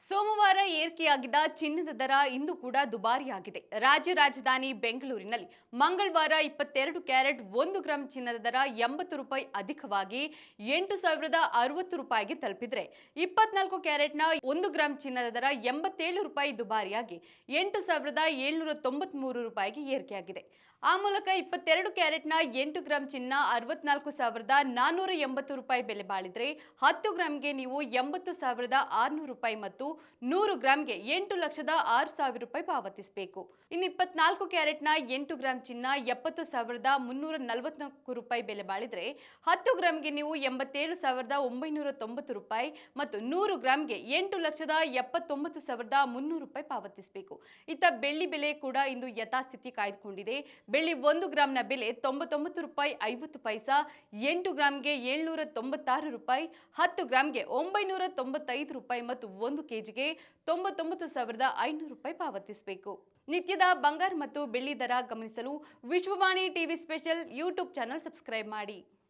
ಸೋಮವಾರ ಏರಿಕೆಯಾಗಿದ್ದ ಚಿನ್ನದ ದರ ಇಂದು ಕೂಡ ದುಬಾರಿಯಾಗಿದೆ. ರಾಜ್ಯ ರಾಜಧಾನಿ ಬೆಂಗಳೂರಿನಲ್ಲಿ ಮಂಗಳವಾರ 22 ಕ್ಯಾರೆಟ್ 1 ಗ್ರಾಂ ಚಿನ್ನದ ದರ 80 ರೂಪಾಯಿ ಅಧಿಕವಾಗಿ 8,060 ರೂಪಾಯಿಗೆ ತಲುಪಿದ್ರೆ 24 ಕ್ಯಾರೆಟ್ನ 1 ಗ್ರಾಂ ಚಿನ್ನದ ದರ 87 ರೂಪಾಯಿ ದುಬಾರಿಯಾಗಿ 8,793 ರೂಪಾಯಿಗೆ ಏರಿಕೆಯಾಗಿದೆ. ಆ ಮೂಲಕ 22 ಕ್ಯಾರೆಟ್ನ 8 ಗ್ರಾಂ ಚಿನ್ನ 64,480 ರೂಪಾಯಿ ಬೆಲೆ ಬಾಳಿದ್ರೆ 10 ಗ್ರಾಂಗೆ ನೀವು 80,600 ರೂಪಾಯಿ ಮತ್ತು 100 ಗ್ರಾಂಗೆ 8,06,000 ರೂಪಾಯಿ ಪಾವತಿಸಬೇಕು. ಇನ್ನು 24 ಕ್ಯಾರೆಟ್ನ 8 ಗ್ರಾಂ ಚಿನ್ನ 70,344 ರೂಪಾಯಿ ಬೆಲೆ ಬಾಳಿದ್ರೆ 10 ಗ್ರಾಂಗೆ ನೀವು 87,990 ರೂಪಾಯಿ ಮತ್ತು 100 ಗ್ರಾಂಗೆ 8,79,300 ರೂಪಾಯಿ ಪಾವತಿಸಬೇಕು. ಇತ್ತ ಬೆಳ್ಳಿ ಬೆಲೆ ಕೂಡ ಇಂದು ಯಥಾಸ್ಥಿತಿ ಕಾಯ್ದುಕೊಂಡಿದೆ. ಬೆಳ್ಳಿ 1 ಗ್ರಾಂನ ಬೆಲೆ 99 ರೂಪಾಯಿ 50 ಪೈಸಾ, 8 ಗ್ರಾಂಗೆ 796 ರೂಪಾಯಿ, 10 ಗ್ರಾಂಗೆ 995 ರೂಪಾಯಿ ಮತ್ತು 1 ಕೆಜಿಗೆ 99,500 ರೂಪಾಯಿ ಪಾವತಿಸಬೇಕು. ನಿತ್ಯದ ಬಂಗಾರ ಮತ್ತು ಬೆಳ್ಳಿ ದರ ಗಮನಿಸಲು Vishwavani TV special YouTube channel subscribe ಮಾಡಿ.